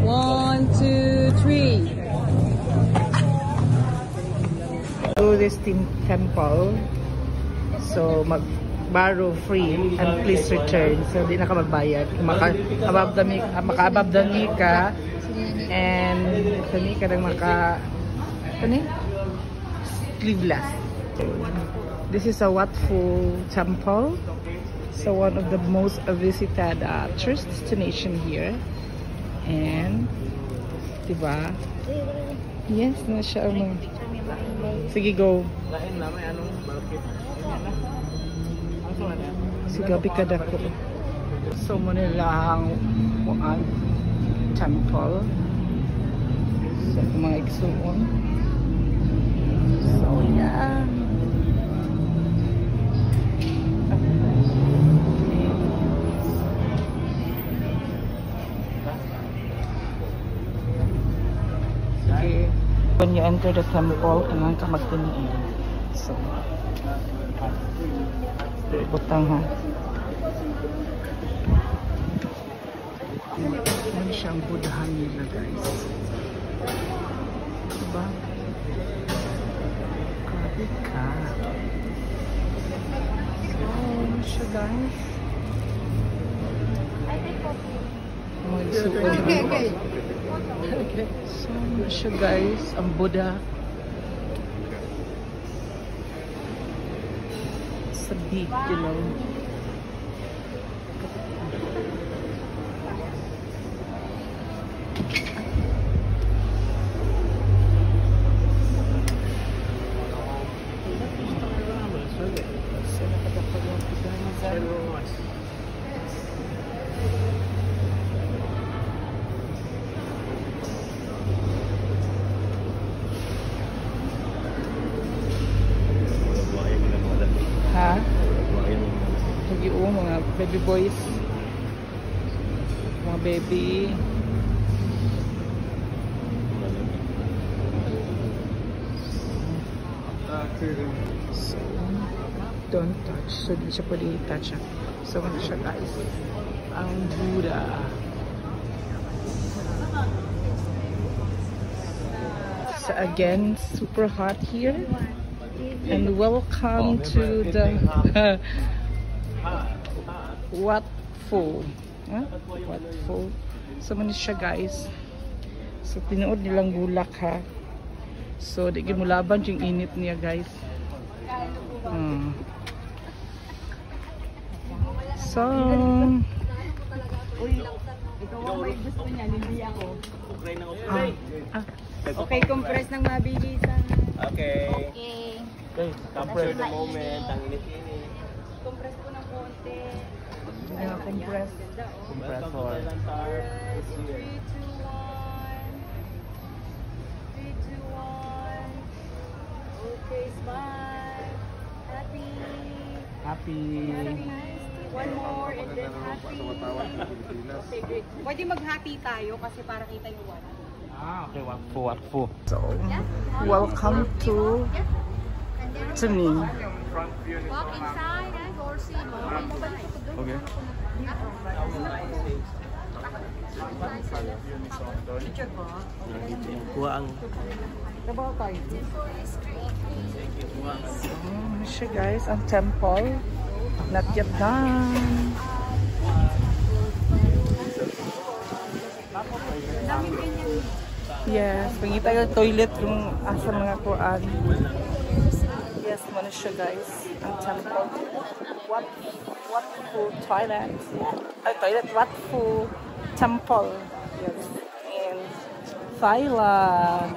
1, 2, 3. To this temple, so mag-borrow free and please return. So di na ka magbayad. Maka-above the ka and kani ka nang sleeveless. This is a Wat Pho temple. So one of the most visited tourist destination here. And diba? Yes, na siya mo. Sige, go. Sige, bikad ako. So muna lang ang temple. So mga igsuon. So yeah. When you enter the temple, kailangan ka magtiniin. So, butang ha. Yan siyang budahan nila, guys. Diba? Grabe ka. So, ano siya, guys? Okay. So, ano siya, guys? Ang Buddha. Sa big, you know. Ha? Lagi mga baby boys. Mga baby. So, don't touch. So, di siya pwede i-touch. So, ano siya, guys? Ang Buddha. So, again, super hot here. And welcome to the Wat Pho. Wat Pho. So, man siya, guys. So, tinuod nilang bulak, ha. So, di mo laban yung init niya, guys. So, Okay, compress ng mabilisan. Okay. Okay. Compress the moment. Ang init-init. Compress ko ng konti. compress. Compressor. 3, 2, 1. 3, 2, 1. Okay, smile. Happy. Happy. One more and then happy. Okay, great. Pwede mag-happy tayo kasi para kita yung one. Okay, Wat Pho, Wat Pho. So, welcome to me. Walk inside and or see more. Okay. Kuha ang So, siya guys, ang temple. Not yet done. Yes, pangita yung toilet yung asa mga kuan. Yes, ano siya guys, ang temple. Wat Pho toilet. Ay, toilet, Wat Pho temple. Yes, in Thailand.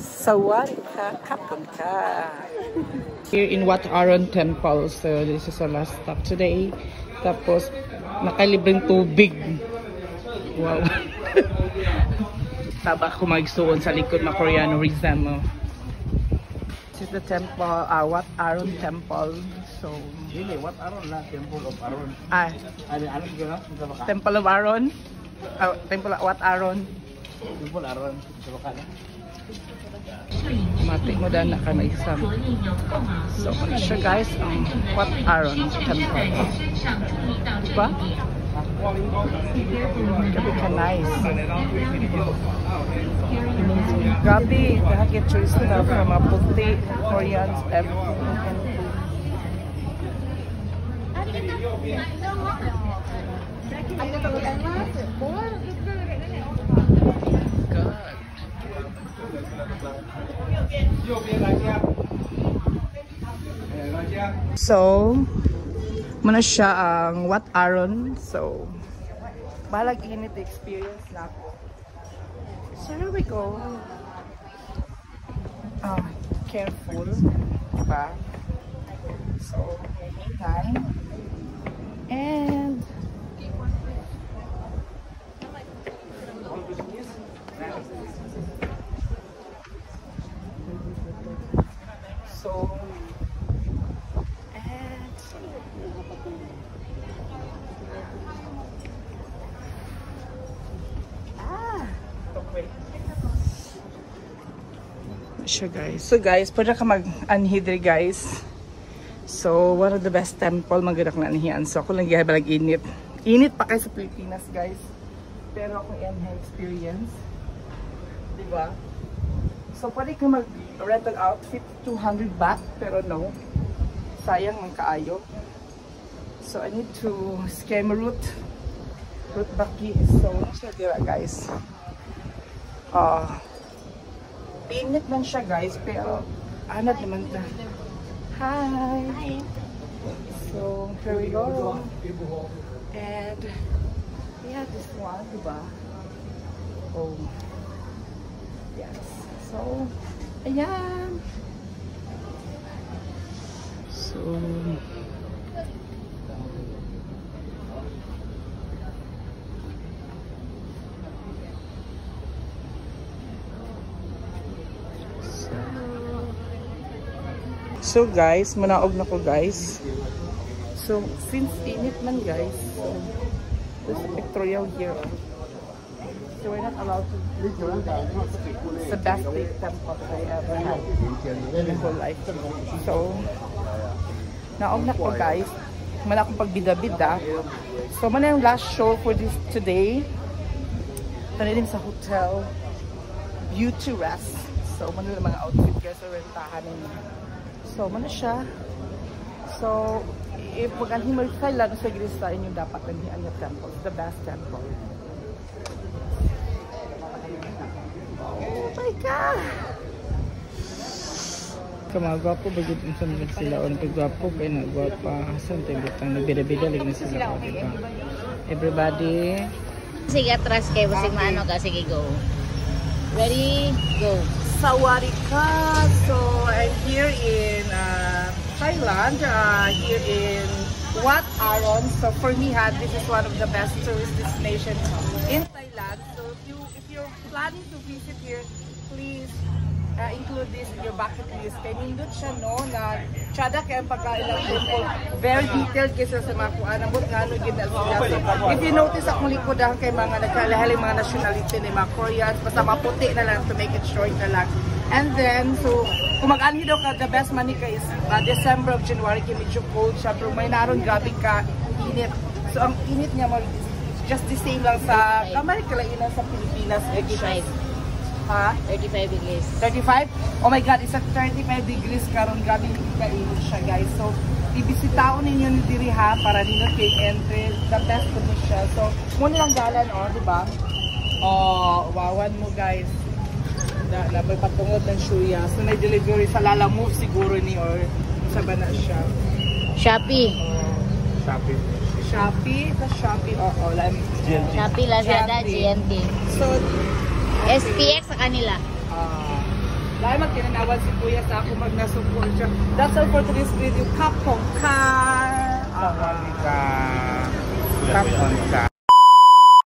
Sawari ka, kapon ka. Here in Wat Arun Temple, so this is our last stop today. Tapos, nakalibreng tubig. Wow. Taba ko magsuon sa likod na Koreano Rizam. This is the temple, Wat Arun Temple. So, Dili, Wat Arun na, Temple of Arun. Ano yun? Temple of Arun? Temple of Wat Arun. Temple Arun. Sa baka na. Mati mo daan na ka na exam. So, ano siya guys, ang Wat Arun Temple. Diba? Grabe ka nice. Grabe, nakakit choice na from mga puti, Koreans, everything. So, muna siya ang Wat Aron. So, balag init experience na ako. So, here we go. Careful. Diba? So, hintay. And, so, siya guys. So guys, pwede ka mag-anhidri guys. So, one of the best temple magadak na anihan. So, ako lang gihabalag init. Init pa kayo sa Pilipinas guys. Pero ako yan experience. Diba? So, pwede ka mag-rental outfit 200 baht. Pero no. Sayang ng kaayo. So, I need to scam route baki. So, siya diba guys. Init man siya guys, pero anad naman na. Hi! So, here we go. And, yeah, this one, diba? Oh. Yes. So, ayan. So, so guys, manaog na ko guys. So since init man guys, there's a pictorial here. So we're not allowed to do that. It's the best big temple I ever had in my whole life. So naog na ko guys. Man akong pagbida-bida. So man yung last show for this today. Tanilim sa hotel Beauty Rest. So man yung mga outfit guys, so rentahan nila. So, mana siya. So, if mag-anhimay kailan sa Greece inyo dapat anhian yung temple. The best temple. Oh my God! Kamagwapo ba gud unsa man sila o nagwapo kay nagwapa hasan tay butang nagbida-bida lig na sila ko diba. Everybody. Sige atras kay busing maano ka sige go. Ready? Go. Sawadika! So, I'm here in Thailand, here in Wat Aron. So, for me, this is one of the best tourist destinations in Thailand. So, if you're planning to visit here, please include this in your bucket list. Kaya nindot siya, no, na tsada kaya pagkain ng temple. Very detailed kasi sa mga kuan. Ang nga, no, ginal sila. So, if you notice, akong likodahan kay mga nagkalahaling mga nationality ni mga Koreans, basta maputi na lang to make it short na lang. And then, so, kung mag-anhi daw ka, the best money ka is December of January, kaya medyo cold siya. Pero may naroon, grabe ka, init. So, ang init niya, just the same lang sa, kamay kalainan sa Pilipinas. 35. Ha? 35 degrees. 35? Oh my God, it's at 35 degrees karon, grabe kainit siya guys. So, ibisitaon ninyo ni diri ha, para ninyo take entry. The best po siya. So, muna lang galan, diba? Wawan mo guys. Na may patungod ng shuya. So, may delivery sa Lala Move siguro ni or sa bana siya. Shopee. Shopee? Sa Shopee? Shopee, Lazada, GNT. So, SPX sa kanila. Dahil magtinanawan si Kuya sa ako magnasupport siya. That's all for today's video. Kapong ka! Kapon ka.